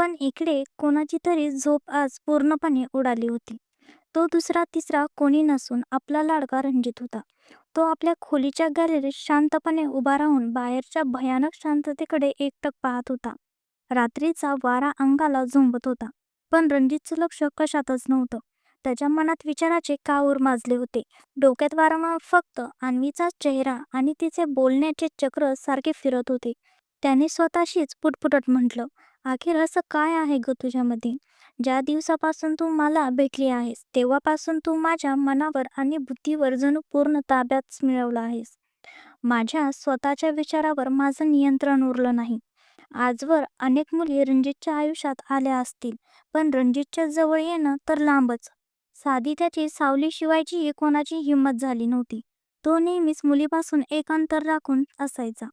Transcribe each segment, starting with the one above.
पण इकडे कोणाची तरी झोप आज पूर्णपणे उडाली होती. तो दुसरा तिसरा कोणी नसून आपला लाडका रणजित होता. तो आपल्या खोलीच्या गॅलरीत शांतपणे उभा राहून बाहेरच्या भयानक शांततेकडे एकटक पाहत होता. रात्रीचा वारा अंगाला झोंबत होता, पण रणजितचं लक्ष कशातच नव्हतं. त्याच्या मनात विचाराचे काऊर माजले होते. डोक्यात वारंवार फक्त अन्वीचा चेहरा आणि तिचे बोलण्याचे चक्र सारखे फिरत होते. त्याने स्वतःशीच पुटपुटत म्हटलं, "अखेर असं काय आहे ग तुझ्यामध्ये? ज्या दिवसापासून तू मला भेटली आहेस, तेव्हापासून तू माझ्या मनावर आणि बुद्धीवर जणू पूर्ण ताब्यात मिळवलं आहेस. माझ्या स्वतःच्या विचारावर माझं नियंत्रण उरलं नाही." आजवर अनेक मुली रणजितच्या आयुष्यात आल्या असतील, पण रणजितच्या जवळ येणं तर लांबच. साधी त्याची सावली शिवायचीही कोणाची हिंमत झाली नव्हती. तो नेहमीच मुलीपासून एक अंतर राखून असायचा.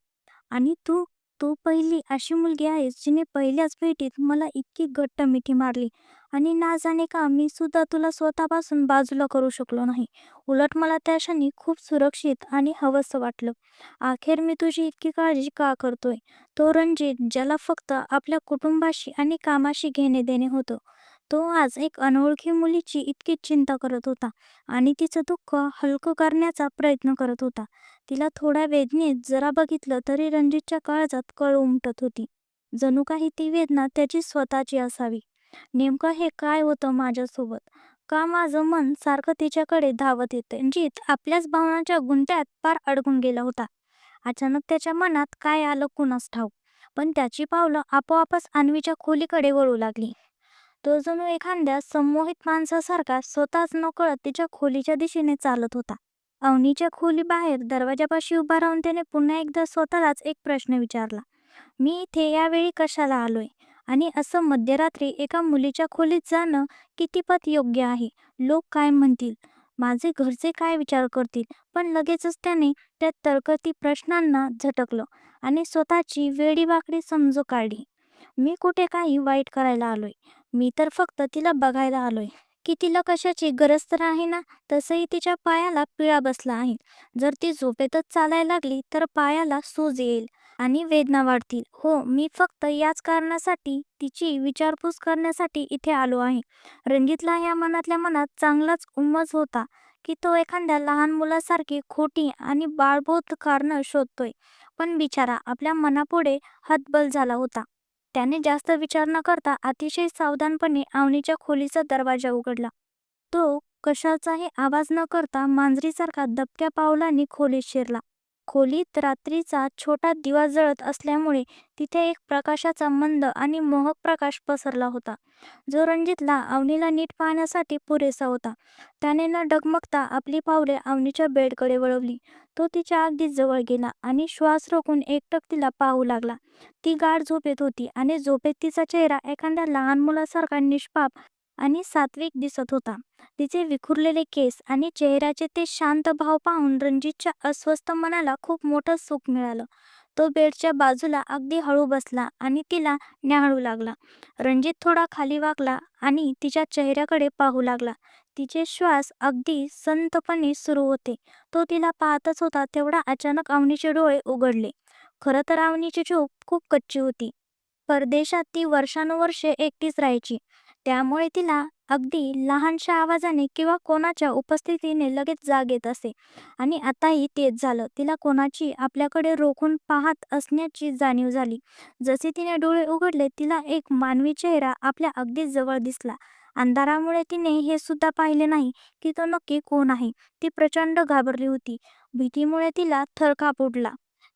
आणि तू तू पहिली अशी मुलगी आहेस जिने पहिल्याच भेटीत मला इतकी घट्ट मिठी मारली. आणि ना जाणे का मी सुद्धा तुला स्वतःपासून बाजूला करू शकलो नाही. उलट मला त्या क्षणी खूप सुरक्षित आणि हवंसं वाटलं. अखेर मी तुझी इतकी काळजी का करतोय? तो रणजित, ज्याला फक्त आपल्या कुटुंबाशी आणि कामाशी घेणे देणे होतं, तो आज एक अनोळखी मुलीची इतकी चिंता करत होता आणि तिचं दुःख हलकं करण्याचा प्रयत्न करत होता. तिला थोड्या वेदनेत जरा बघितलं तरी रणजितच्या काळजात कळ उमटत होती. जणू काही ती वेदना त्याची स्वतःची असावी. नेमकं हे काय होतं माझ्यासोबत? का माझं मन सारखं तिच्याकडे धावत येतं? रणजित आपल्याच भावनांच्या गुंत्यात पार अडकून गेला होता. अचानक त्याच्या मनात काय आलं कुणास ठाऊक, पण त्याची पावलं आपोआपच अन्वीच्या खोलीकडे वळू लागली. तो जणू एखाद्या संमोहित माणसासारखा स्वतःच नकळत तिच्या खोलीच्या दिशेने चालत होता. अवनीच्या खोलीबाहेर दरवाजापाशी उभा राहून त्याने पुन्हा एकदा स्वतःलाच एक प्रश्न विचारला, "मी इथे यावेळी कशाला आलोय? आणि असं मध्यरात्री एका मुलीच्या खोलीत जाणं कितीपत योग्य आहे? लोक काय म्हणतील? माझे घरचे काय विचार करतील?" पण लगेचच त्याने त्या तर्कती प्रश्नांना झटकलं आणि स्वतःची वेडीवाकडी समजूत काढली. "मी कुठे काही वाईट करायला आलोय? मी तर फक्त तिला बघायला आलोय, की तिला कशाची गरज तर आहे ना. तसंही तिच्या पायाला पिळा बसला आहे. जर ती झोपेतच चालायला लागली तर पायाला सूज येईल आणि वेदना वाढतील. हो, मी फक्त याच कारणासाठी तिची विचारपूस करण्यासाठी इथे आलो आहे." रणजितला या मनातल्या मनात चांगलाच उमज होता की तो एखाद्या लहान मुलासारखी खोटी आणि बाळबोध कारणं शोधतोय. पण बिचारा आपल्या मनापुढे हतबल झाला होता. त्याने जास्त विचार न करता अतिशय सावधानपणे अवनीच्या खोलीचा दरवाजा उघडला. तो कशाचाही आवाज न करता मांजरीसारखा दबक्या पावलांनी खोलीत शिरला. खोलीत रात्रीचा छोटा दिवा जळत असल्यामुळे तिथे एक प्रकाशाचा मंद आणि मोहक प्रकाश पसरला होता, जो रणजितला अवनीला नीट पाहण्यासाठी पुरेसा होता. त्याने न डगमगता आपली पावले अवनीच्या बेडकडे वळवली. तो तिच्या अगदी जवळ गेला आणि श्वास रोखून एकटक तिला पाहू लागला. ती गाढ झोपेत होती आणि झोपेत तिचा चेहरा एखाद्या लहान मुलासारखा निष्पाप आणि सात्विक दिसत होता. तिचे विखुरलेले केस आणि चेहऱ्याचे ते शांत भाव पाहून रणजितच्या अस्वस्थ मनाला खूप मोठं सुख मिळालं. तो बेडच्या बाजूला अगदी हळू बसला आणि तिला न्याहाळू लागला. रणजित थोडा खाली वाकला आणि तिच्या चेहऱ्याकडे पाहू लागला. तिचे श्वास अगदी संथपणे सुरू होते. तो तिला पाहतच होता तेवढा अचानक अवनीचे डोळे उघडले. खरं तर अवनीची झोप खूप कच्ची होती. परदेशात ती वर्षानुवर्षे एकटीच राहायची. त्यामुळे तिला अगदी लहानशा आवाजाने किंवा कोणाच्या उपस्थितीने लगेच जाग येत असे. आणि आताही तेच झालं. तिला कोणाची आपल्याकडे रोखून पाहत असण्याची जाणीव झाली. जसे तिने डोळे उघडले तिला एक मानवी चेहरा आपल्या अगदी जवळ दिसला. अंधारामुळे तिने हे सुद्धा पाहिले नाही की तो नक्की कोण आहे. ती प्रचंड घाबरली होती. भीतीमुळे तिला थरकाप उडला.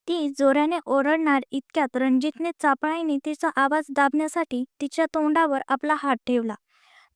ती जोराने ओरडणार इतक्यात रणजितने चापळाईने तिचा आवाज दाबण्यासाठी तिच्या तोंडावर आपला हात ठेवला.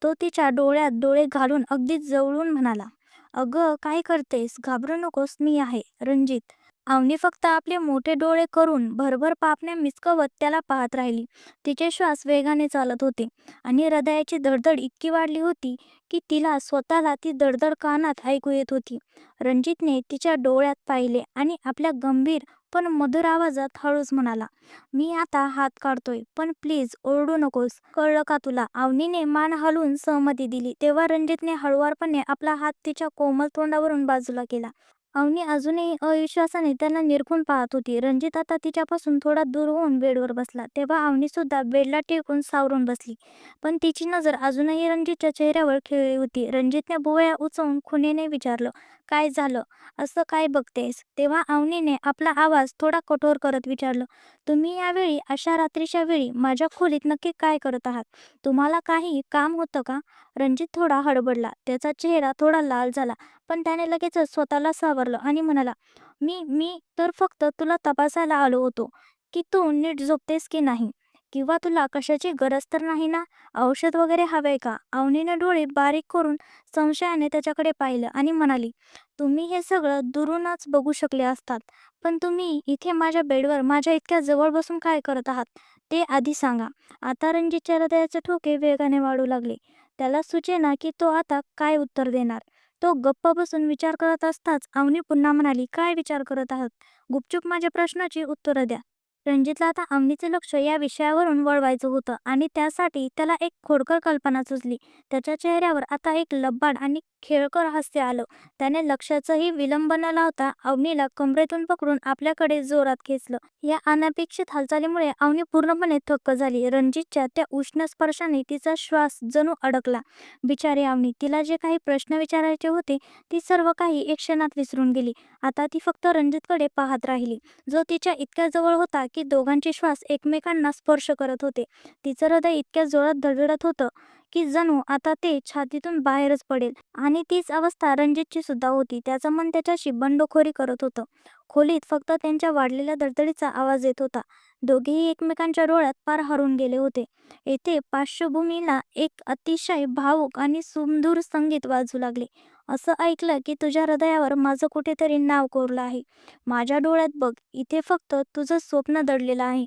तो तिच्या डोळ्यात डोळे घालून अगदी जवळून म्हणाला, "अगं, काय करतेस? घाबरू नकोस, मी आहे, रणजित." अवनी फक्त आपले मोठे डोळे करून भरभर पापण्या मिचकवत त्याला पाहत राहिली. तिचे श्वास वेगाने चालत होते आणि हृदयाची धडधड इतकी वाढली होती की तिला स्वतःला ती धडधड कानात ऐकू येत होती. रणजितने तिच्या डोळ्यात पाहिले आणि आपल्या गंभीर पण मधुर आवाजात हळूच म्हणाला, "मी आता हात काढतोय, पण प्लीज ओरडू नकोस. कळलं का तुला?" अवनीने मान हलवून सहमती दिली. तेव्हा रणजितने हळुवारपणे आपला हात तिच्या कोमल तोंडावरून बाजूला केला. अवनी अजूनही अविश्वासाने त्यांना निरखून पाहत होती. रणजित आता तिच्यापासून थोडा दूर होऊन बेडवर बसला. तेव्हा अवनी सुद्धा बेडला टेकून सावरून बसली. पण तिची नजर अजूनही रणजितच्या चेहऱ्यावर खिळली होती. रणजितने भुवया उचलून खुणेने विचारलं, "काय झालं? असं काय बघतेस?" तेव्हा अवनीने आपला आवाज थोडा कठोर करत विचारलं, "तुम्ही यावेळी अशा रात्रीच्या वेळी माझ्या खोलीत नक्की काय करत आहात? तुम्हाला काही काम होतं का?" रणजित थोडा हडबडला. त्याचा चेहरा थोडा लाल झाला. पण त्याने लगेचच स्वतःला सावरलं आणि म्हणाला, "मी तर फक्त तुला तपासायला आलो होतो, की तू नीट झोपतेस की नाही? किंवा तुला कशाची गरज तर नाही ना? औषध वगैरे हवंय का?" अवनीने डोळे बारीक करून संशयाने त्याच्याकडे पाहिलं आणि म्हणाली, "तुम्ही हे सगळं दुरूनच बघू शकले असतात. पण तुम्ही इथे माझ्या बेडवर माझ्या इतक्या जवळ बसून काय करत आहात? ते आधी सांगा." आता रणजितच्या हृदयाचे ठोके वेगाने वाढू लागले. त्याला सुचेना की तो आता काय उत्तर देणार. तो गप्प बसून विचार करत असताच अवनी पुन्हा म्हणाली, "काय विचार करत आहात? गुपचूप माझ्या प्रश्नाची उत्तरं द्या." रणजितला आता अवनीचे लक्ष या विषयावरून वळवायचं होतं आणि त्यासाठी त्याला एक खोडकर कल्पना सुचली. त्याच्या चेहऱ्यावर आता एक लबाड आणि खेळकर हास्य आलं. त्याने लक्षाचंही विलंब न लावता अवनीला कमरेतून पकडून आपल्याकडे जोरात खेचलं. या अनपेक्षित हालचालीमुळे अवनी पूर्णपणे थक्क झाली. रणजितच्या त्या उष्ण स्पर्शाने तिचा श्वास जणू अडकला. बिचारी अवनी, तिला जे काही प्रश्न विचारायचे होते ती सर्व काही एक क्षणात विसरून गेली. आता ती फक्त रणजितकडे पाहत राहिली, जो तिच्या इतक्या जवळ होता की दोघांचे श्वास एकमेकांना स्पर्श करत होते. तिचं हृदय इतक्या जोरात धडधडत होतं की जणू आता ते छातीतून बाहेरच पडेल. आणि तीच अवस्था रणजितची सुद्धा होती. त्याचं मन त्याच्याशी बंडखोरी करत होतं. खोलीत फक्त त्यांच्या वाढलेल्या धडधडीचा आवाज येत होता. दोघेही एकमेकांच्या डोळ्यात पार हरवून गेले होते. येथे पार्श्वभूमीला एक अतिशय भावूक आणि सुमधुर संगीत वाजू लागले. "असं ऐकलं की तुझ्या हृदयावर माझं कुठेतरी नाव कोरलं आहे. माझ्या डोळ्यात बघ, इथे फक्त तुझं स्वप्न दडलेलं आहे."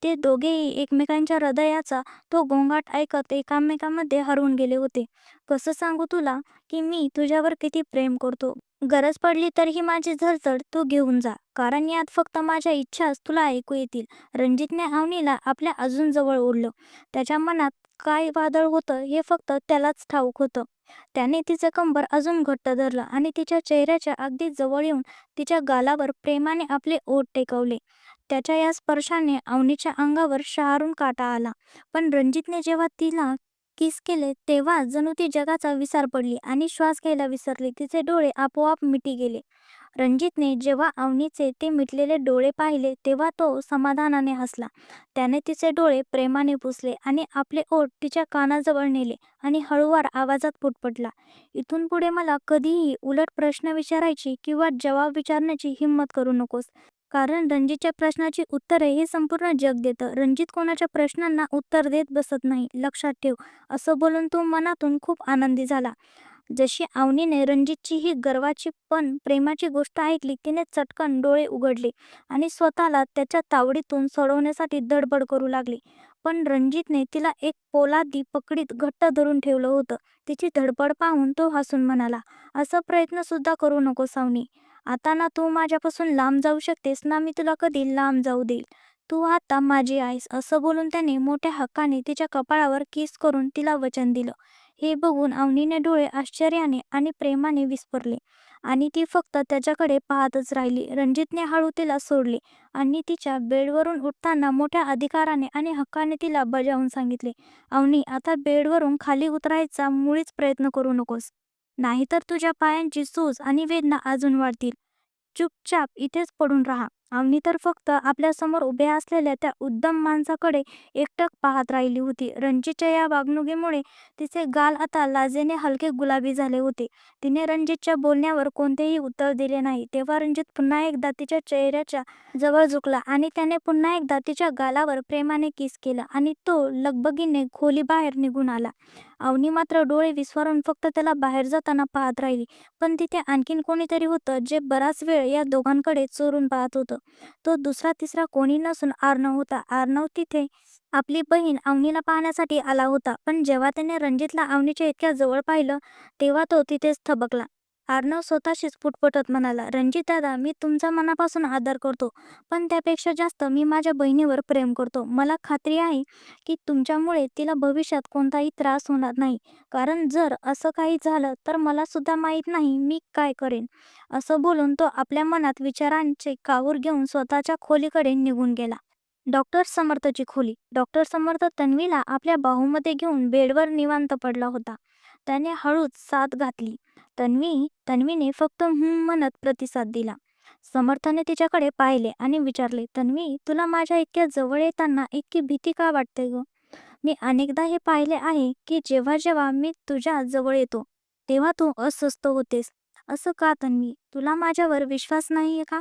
ते दोघेही एकमेकांच्या हृदयाचा तो गोंगाट ऐकत एकामेकांमध्ये हरवून गेले होते. "कसं सांगू तुला की मी तुझ्यावर किती प्रेम करतो? गरज पडली तर ही माझी झडझड तू घेऊन जा, कारण यात फक्त माझ्या इच्छाच तुला ऐकू येतील." रणजितने अवनीला आपल्या अजून जवळ ओढलं. त्याच्या मनात काय वादळ होतं हे फक्त त्यालाच ठाऊक होतं. त्याने तिचं कंबर अजून घट्ट धरलं आणि तिच्या चेहऱ्याच्या अगदी जवळ येऊन तिच्या गालावर प्रेमाने आपले ओठ टेकवले. त्याच्या या स्पर्शाने अवनीच्या अंगावर शहारून काटा आला. पण रणजितने जेव्हा तिला किस केले तेव्हा जणू ती जगाचा विसर पडली आणि श्वास घ्यायला विसरली. तिचे डोळे आपोआप मिटी गेले. रणजितने जेव्हा अवनीचे ते मिटलेले डोळे पाहिले तेव्हा तो समाधानाने हसला. त्याने तिचे डोळे प्रेमाने पुसले आणि आपले ओठ तिच्या कानाजवळ नेले आणि हळूवार आवाजात पुटपुटला, "इथून पुढे मला कधीही उलट प्रश्न विचारायची किंवा जबाब विचारण्याची हिंमत करू नकोस. कारण रणजितच्या प्रश्नाची उत्तरे हे संपूर्ण जग देतं. रणजित कोणाच्या प्रश्नांना उत्तर देत बसत नाही, लक्षात ठेव." असं बोलून तो मनातून खूप आनंदी झाला. जशी अवनीने रणजितची ही गर्वाची पण प्रेमाची गोष्ट ऐकली, तिने चटकन डोळे उघडले आणि स्वतःला त्याच्या तावडीतून सोडवण्यासाठी धडपड करू लागली. पण रणजितने तिला एक पोलादी पकडीत घट्ट धरून ठेवलं होतं. तिची धडपड पाहून तो हसून म्हणाला, "असं प्रयत्न सुद्धा करू नकोस अवनी. आता ना तू माझ्यापासून लांब जाऊ शकतेस ना मी तुला कधी लांब जाऊ देईल. तू आता माझी आहेस." असं बोलून त्याने मोठ्या हक्काने तिच्या कपाळावर किस करून तिला वचन दिलं. हे बघून अवनीने डोळे आश्चर्याने आणि प्रेमाने विस्फारले आणि ती फक्त त्याच्याकडे पाहतच राहिली. रणजितने हळू तिला सोडले आणि तिच्या बेडवरून उठताना मोठ्या अधिकाराने आणि हक्काने तिला बजावून सांगितले, "अवनी, आता बेडवरून खाली उतरायचा मुळीच प्रयत्न करू नकोस. नाहीतर तुझ्या पायांची सूज आणि वेदना अजून वाढतील. चुपचाप इथेच पडून राहा." अवनी तर फक्त आपल्यासमोर उभ्या असलेल्या त्या उद्दम माणसाकडे एकटक पाहत राहिली होती. रणजितच्या या वागणुकीमुळे तिचे गाल आता लाजेने हलके गुलाबी झाले होते. तिने रणजितच्या बोलण्यावर कोणतेही उत्तर दिले नाही. तेव्हा रणजित पुन्हा एकदा तिच्या चेहऱ्याच्या जवळ झुकला आणि त्याने पुन्हा एकदा तिच्या गालावर प्रेमाने किस केलं आणि तो लगबगीने खोलीबाहेर निघून आला. अवनी मात्र डोळे विस्फारून फक्त त्याला बाहेर जाताना पाहत राहिली. पण तिथे आणखीन कोणीतरी होतं जे बराच वेळ या दोघांकडे चोरून पाहत होतं. तो दुसरा तिसरा कोणी नसून आर्नव होता. आर्नव तिथे आपली बहीण अवनीला पाहण्यासाठी आला होता. पण जेव्हा त्याने रणजितला अवनीच्या इतक्या जवळ पाहिलं तेव्हा तो तिथेच थबकला. अर्णव स्वतःशीच पुटपुटत म्हणाला, रणजित दादा, मी तुमचा मनापासून आदर करतो, पण त्यापेक्षा जास्त मी माझ्या बहिणीवर प्रेम करतो. मला खात्री आहे की तुमच्यामुळे तिला भविष्यात कोणताही त्रास होणार नाही, कारण जर असं काही झालं तर मला सुद्धा माहीत नाही मी काय करेन. असं बोलून तो आपल्या मनात विचारांचे कावूर घेऊन स्वतःच्या खोलीकडे निघून गेला. डॉक्टर समर्थची खोली. डॉक्टर समर्थ तन्वीला आपल्या बाहूमध्ये घेऊन बेडवर निवांत पडला होता. त्याने हळूच साद घातली. तन्वीने फक्त म्हणत प्रतिसाद दिला. समर्थाने तिच्याकडे पाहिले आणि विचारले, तन्वी, तुला माझ्या इतक्या जवळ येताना इतकी भीती का वाटते ग? मी अनेकदा हे पाहिले आहे की जेव्हा जेव्हा मी तुझ्या जवळ येतो तेव्हा तू अस्वस्थ होतेस. असं का तन्वी? तुला माझ्यावर विश्वास नाहीये का?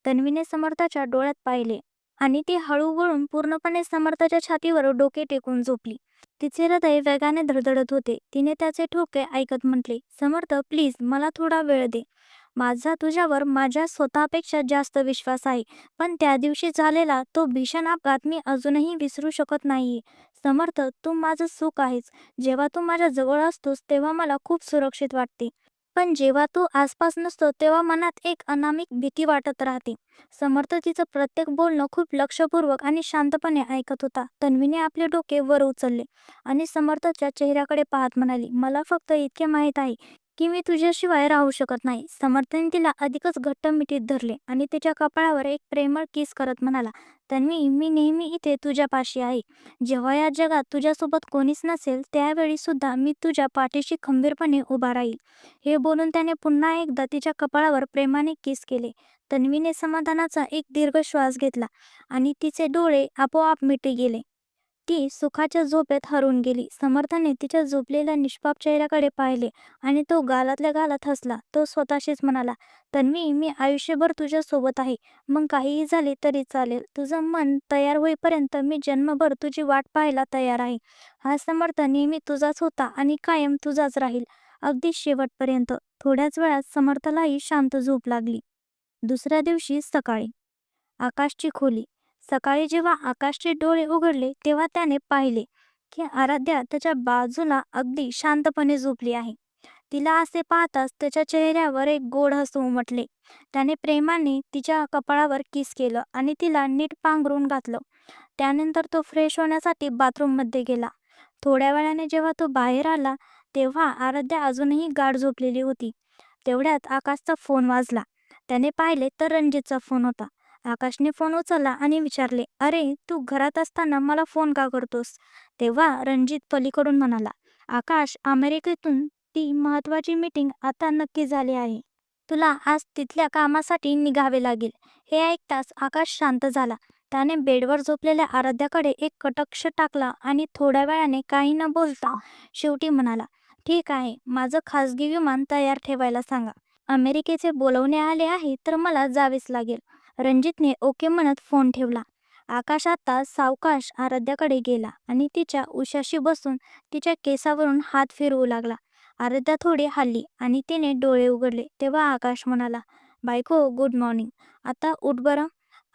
तन्वीने समर्थाच्या डोळ्यात पाहिले आणि ती हळू वळून पूर्णपणे समर्थाच्या छातीवर डोके टेकून झोपली. तिचे हृदय वेगाने धडधडत होते. तिने त्याचे ठोके ऐकत म्हटले, समर्थ, प्लीज मला थोडा वेळ दे. माझा तुझ्यावर माझ्या स्वतःपेक्षा जास्त विश्वास आहे, पण त्या दिवशी झालेला तो भीषण अपघात मी अजूनही विसरू शकत नाहीये. समर्थ, तू माझं सुख आहेस. जेव्हा तू माझ्या जवळ असतोस तेव्हा मला खूप सुरक्षित वाटते, पण जेव्हा तू आसपास नसतो तेव्हा मनात एक अनामिक भीती वाटत राहते. समर्थ तिचं प्रत्येक बोलणं खूप लक्षपूर्वक आणि शांतपणे ऐकत होता. तन्वीने आपले डोके वर उचलले आणि समर्थच्या चेहऱ्याकडे पाहत म्हणाली, मला फक्त इतके माहीत आहे की मी तुझ्याशिवाय राहू शकत नाही. समर्थने तिला अधिकच घट्ट मिठीत धरले आणि तिच्या कपाळावर एक प्रेमळ किस करत म्हणाला, तन्वी, मी नेहमी इथे तुझ्यापाशी आहे. जेव्हा या जगात तुझ्यासोबत कोणीच नसेल त्यावेळी सुद्धा मी तुझ्या पाठीशी खंबीरपणे उभा राहील. हे बोलून त्याने पुन्हा एकदा तिच्या कपाळावर प्रेमाने किस केले. तन्वीने समाधानाचा एक दीर्घ श्वास घेतला आणि तिचे डोळे आपोआप मिटे गेले. ती सुखाच्या झोपेत हरवून गेली. समर्थाने तिच्या झोपलेल्या निष्पाप चेहऱ्याकडे पाहिले आणि तो गालातल्या गालात हसला. तो स्वतःशीच म्हणाला, तन्वी, मी आयुष्यभर तुझ्या सोबत आहे. मग काहीही झाले तरी चालेल. तुझं मन तयार होईपर्यंत मी जन्मभर तुझी वाट पाहायला तयार आहे. हा समर्थ नेहमी तुझाच होता आणि कायम तुझाच राहील, अगदी शेवटपर्यंत. थोड्याच वेळात समर्थालाही शांत झोप लागली. दुसऱ्या दिवशी सकाळी. आकाशची खोली. सकाळी जेव्हा आकाशचे डोळे उघडले तेव्हा त्याने पाहिले की आराध्या त्याच्या बाजूला अगदी शांतपणे झोपली आहे. तिला असे पाहताच त्याच्या चेहऱ्यावर एक गोड हसू उमटले. त्याने प्रेमाने तिच्या कपाळावर किस केलं आणि तिला नीट पांघरून घातलं. त्यानंतर तो फ्रेश होण्यासाठी बाथरूममध्ये गेला. थोड्या वेळाने जेव्हा तो बाहेर आला तेव्हा आराध्या अजूनही गाढ झोपलेली होती. तेवढ्यात आकाशचा फोन वाजला. त्याने पाहिले तर रणजितचा फोन होता. आकाशने फोन उचलला आणि विचारले, अरे, तू घरात असताना मला फोन का करतोस? तेव्हा रणजित पलीकडून म्हणाला, आकाश, अमेरिकेतून ती महत्वाची मीटिंग आता नक्की झाली आहे. तुला आज तिथल्या कामासाठी निघावे लागेल. हे ऐकताच आकाश शांत झाला. त्याने बेडवर झोपलेल्या आराध्याकडे एक कटाक्ष टाकला आणि थोड्या वेळाने काही न बोलता शेवटी म्हणाला, ठीक आहे, माझं खासगी विमान तयार ठेवायला सांगा. अमेरिकेचे बोलवणे आले आहे तर मला जावेच लागेल. रणजितने ओके म्हणत फोन ठेवला. आकाश आता सावकाश आराध्याकडे गेला आणि तिच्या उशाशी बसून तिच्या केसावरून हात फिरवू लागला. आराध्या थोडी हलली आणि तिने डोळे उघडले. तेव्हा आकाश म्हणाला, बायको, गुड मॉर्निंग. आता उठ बरं.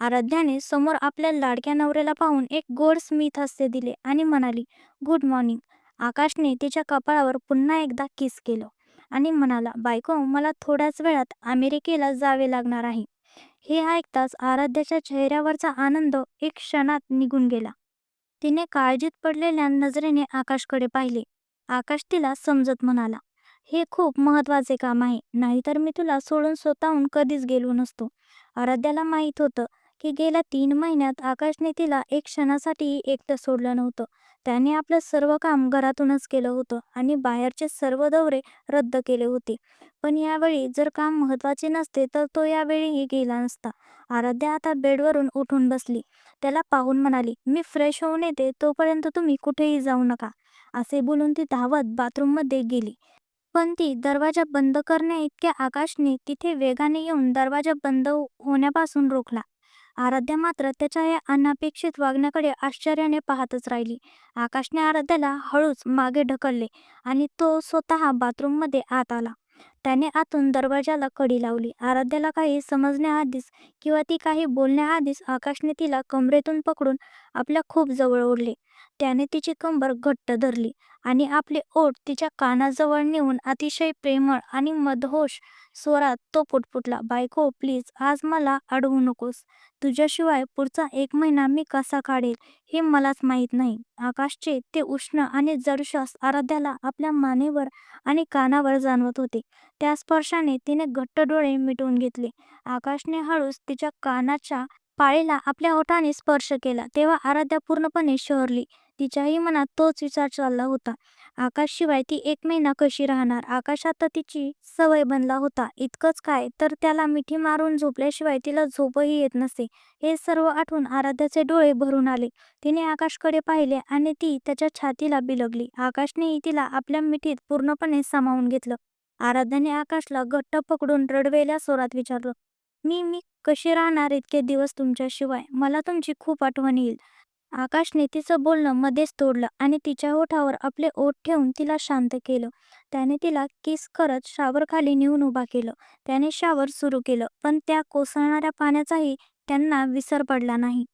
आराध्याने समोर आपल्या लाडक्या नवऱ्याला पाहून एक गोड स्मित हास्य दिले आणि म्हणाली, गुड मॉर्निंग. आकाशने तिच्या कपाळावर पुन्हा एकदा किस केलं आणि म्हणाला, बायको, मला थोड्याच वेळात अमेरिकेला जावे लागणार आहे. हे ऐकताच आराध्याच्या चेहऱ्यावरचा आनंद एक क्षणात निघून गेला. तिने काळजीत पडलेल्या नजरेने आकाशकडे पाहिले. आकाश तिला समजत म्हणाला, हे खूप महत्वाचे काम आहे, नाहीतर मी तुला सोडून स्वतःहून कधीच गेलो नसतो. आराध्याला माहीत होतं की गेल्या 3 महिन्यात आकाशने तिला एक क्षणासाठीही एकटं सोडलं नव्हतं. त्याने आपलं सर्व काम घरातूनच केलं होतं आणि बाहेरचे सर्व दौरे रद्द केले होते. पण यावेळी जर काम महत्वाचे नसते तर तो यावेळीही गेला नसता. आराध्या आता बेडवरून उठून बसली. त्याला पाहून म्हणाली, मी फ्रेश होऊन येते, तोपर्यंत तुम्ही कुठेही जाऊ नका. असे बोलून ती धावत बाथरूममध्ये गेली. पण ती दरवाजा बंद करण्याइतक्या आकाशने तिथे वेगाने येऊन दरवाजा बंद होण्यापासून रोखला. आराध्या मात्र त्याच्या या अनपेक्षित वागण्याकडे आश्चर्याने पाहतच राहिली. आकाशने आराध्याला हळूच मागे ढकलले आणि तो स्वतः बाथरूममध्ये आत आला. त्याने आतून दरवाजाला कडी लावली. आराध्याला काही समजण्याआधीच किंवा ती काही बोलण्याआधीच आकाशने तिला कमरेतून पकडून आपल्या खूप जवळ ओढले. त्याने तिची कंबर घट्ट धरली आणि आपले ओठ तिच्या कानाजवळ नेऊन अतिशय प्रेमळ आणि मदहोश स्वरात तो पुटपुटला, "बायको प्लीज, आज मला अडवू नकोस. तुझ्याशिवाय पुढचा 1 महिना मी कसा काढेल हे मलाच माहीत नाही." आकाशचे ते उष्ण आणि जड श्वास आराध्याला आपल्या मानेवर आणि कानावर जाणवत होते. त्या स्पर्शाने तिने घट्ट डोळे मिटवून घेतले. आकाशने हळूच तिच्या कानाच्या पाळीला आपल्या ओठाने स्पर्श केला तेव्हा आराध्या पूर्णपणे शहरली. तिच्याही मनात तोच विचार चालला होता. आकाशशिवाय ती 1 महिना कशी राहणार? आकाश आता तिची सवय बनला होता. इतकंच काय, तर त्याला मिठी मारून झोपल्याशिवाय तिला झोपही येत नसे. हे सर्व आठवून आराध्याचे डोळे भरून आले. तिने आकाशकडे पाहिले आणि ती त्याच्या छातीला बिलगली. आकाशनेही तिला आपल्या मिठीत पूर्णपणे सामावून घेतलं. आराध्याने आकाशला घट्ट पकडून रडवेल्या स्वरात विचारलं, "मी मी कशी राहणार इतके दिवस तुमच्याशिवाय? मला तुमची खूप आठवण येईल." आकाशने तिचं बोलणं मध्येच तोडलं आणि तिच्या ओठावर आपले ओठ ठेवून तिला शांत केलं. त्याने तिला किस करत शावरखाली नेऊन उभा केलं. त्याने शावर सुरू केलं, पण त्या कोसळणाऱ्या पाण्याचाही त्यांना विसर पडला नाही.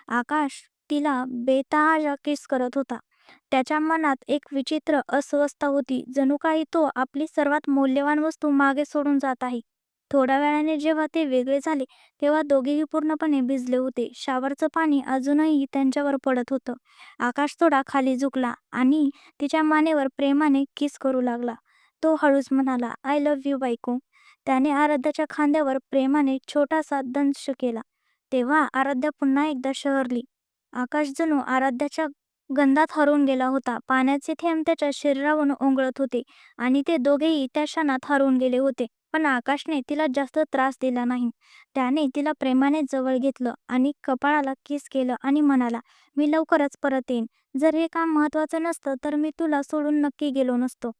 आकाश तिला बेतहाशा किस करत होता. त्याच्या मनात एक विचित्र अस्वस्थता होती, जणू काही तो आपली सर्वात मौल्यवान वस्तू मागे सोडून जात आहे. थोड्या वेळाने जेव्हा ते वेगळे झाले तेव्हा दोघेही पूर्णपणे भिजले होते. शावरचं पाणी अजूनही त्यांच्यावर पडत होतं. आकाश थोडा खाली झुकला आणि तिच्या मानेवर प्रेमाने किस करू लागला. तो हळूच म्हणाला, "आय लव्ह यू बायको." त्याने आराध्याच्या खांद्यावर प्रेमाने छोटासा दंश केला. तेव्हा आराध्या पुन्हा एकदा शहरली. आकाश जणू आराध्याच्या गंधात हरवून गेला होता. पाण्याचे थेंब त्याच्या शरीरावरून ओघळत होते आणि ते दोघेही त्या क्षणात हरवून गेले होते. पण आकाशने तिला जास्त त्रास दिला नाही. त्याने तिला प्रेमाने जवळ घेतलं आणि कपाळाला किस केलं आणि म्हणाला, "मी लवकरच परत येईन. जर हे काम महत्वाचं नसतं तर मी तुला सोडून नक्की गेलो नसतो."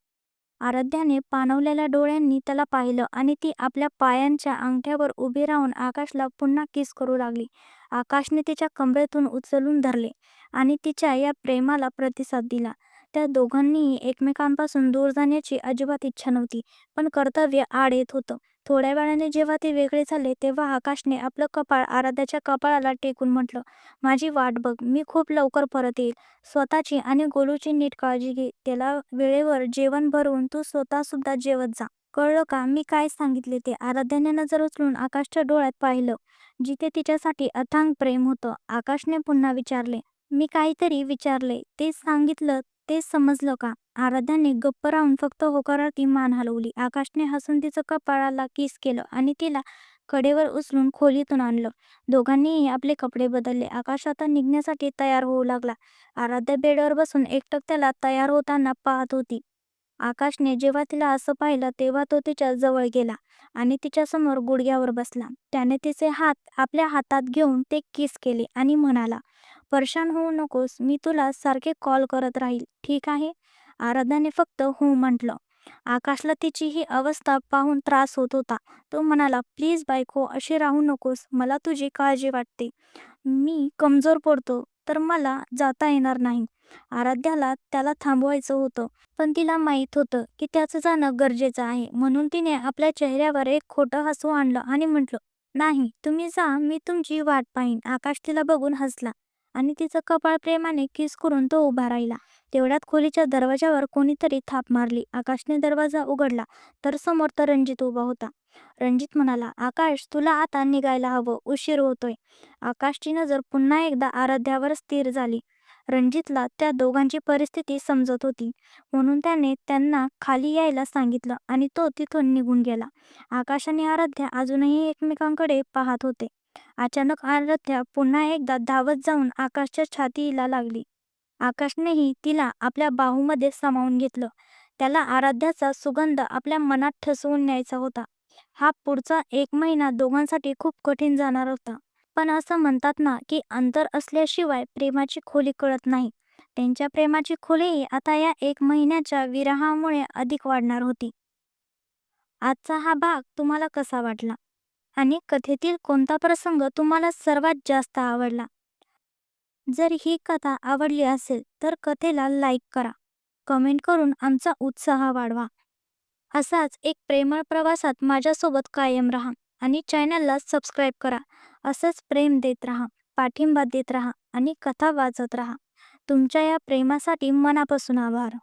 आराध्याने पाणवलेल्या डोळ्यांनी त्याला पाहिलं आणि ती आपल्या पायांच्या अंगठ्यावर उभी राहून आकाशला पुन्हा किस करू लागली. आकाशने तिच्या कमरेतून उचलून धरले आणि तिच्या या प्रेमाला प्रतिसाद दिला. त्या दोघांनीही एकमेकांपासून दूर जाण्याची अजिबात इच्छा नव्हती, पण कर्तव्य आड येत होतं. थोड्या वेळाने जेव्हा ते वेगळे झाले तेव्हा आकाशने आपलं कपाळ आराध्याच्या कपाळाला टेकून म्हटलं, "माझी वाट बघ, मी खूप लवकर परत येईल. स्वतःची आणि गोलूची नीट काळजी घे. त्याला वेळेवर जेवण भरवून तू स्वतःसुद्धा जेवत जा. कळलं का मी काय सांगितले ते?" आराध्याने नजर उचलून आकाशच्या डोळ्यात पाहिलं, जिथे तिच्यासाठी अथांग प्रेम होतं. आकाशने पुन्हा विचारले, "मी काहीतरी विचारले, ते सांगितलं ते समजलं का?" आराध्याने गप्प राहून फक्त होकारार्थी मान हलवली. आकाशने हसून तिचं कपाळाला किस केलं आणि तिला कडेवर उचलून खोलीतून आणलं. दोघांनीही आपले कपडे बदलले. आकाश आता निघण्यासाठी तयार होऊ लागला. आराध्या बेडवर बसून एकटक त्याला तयार होताना पाहत होती. आकाशने जेव्हा तिला असं पाहिलं तेव्हा तो तिच्या जवळ गेला आणि तिच्यासमोर गुडघ्यावर बसला. त्याने तिचे हात आपल्या हातात घेऊन ते किस केले आणि म्हणाला, "परेशान होऊ नकोस, मी तुला सारखे कॉल करत राहील, ठीक आहे?" आराध्याने फक्त हो म्हटलं. आकाशला तिची ही अवस्था पाहून त्रास होत होता. तो म्हणाला, "प्लीज बायको, अशी राहू नकोस. मला तुझी काळजी वाटते. मी कमजोर पडतो तर मला जाता येणार नाही." आराध्याला त्याला थांबवायचं होतं, पण तिला माहीत होतं की त्याचं जाणं गरजेचं आहे. म्हणून तिने आपल्या चेहऱ्यावर एक खोटं हसू आणलं आणि म्हटलं, "नाही, तुम्ही जा, मी तुमची वाट पाहीन." आकाश तिला बघून हसला आणि तिचं कपाळ प्रेमाने किस करून तो उभा राहिला. तेवढ्यात खोलीच्या दरवाजावर कोणीतरी थाप मारली. आकाशने दरवाजा उघडला तर समोर तर रणजित उभा होता. रणजित म्हणाला, "आकाश, तुला आता निघायला हवं, उशीर होतोय." आकाशची नजर पुन्हा एकदा आराध्यावर स्थिर झाली. रणजितला त्या दोघांची परिस्थिती समजत होती, म्हणून त्याने त्यांना खाली यायला सांगितलं आणि तो तिथून निघून गेला. आकाश आणि आराध्या अजूनही एकमेकांकडे पाहत होते. अचानक आराध्या पुन्हा एकदा धावत जाऊन आकाशच्या छातीला लागली. आकाशनेही तिला आपल्या बाहूमध्ये सामावून घेतलं. त्याला आराध्याचा सुगंध आपल्या मनात ठसवून न्यायचा होता. हा पुढचा 1 महिना दोघांसाठी खूप कठीण जाणार होता. पण असं म्हणतात ना, की अंतर असल्याशिवाय प्रेमाची खोली कळत नाही. त्यांच्या प्रेमाची खोलीही आता या 1 महिन्याच्या विरहामुळे अधिक वाढणार होती. आजचा हा भाग तुम्हाला कसा वाटला? आणि कथेतील कोणता प्रसंग तुम्हाला सर्वात जास्त आवडला? जर ही कथा आवडली असेल तर कथेला लाईक करा. कमेंट करून आमचा उत्साह वाढवा. असाच एक प्रेमळ प्रवासात माझ्यासोबत कायम राहा आणि चॅनलला सबस्क्राईब करा. असंच प्रेम देत राहा, पाठिंबा देत राहा आणि कथा वाचत राहा. तुमच्या या प्रेमासाठी मनापासून आभार.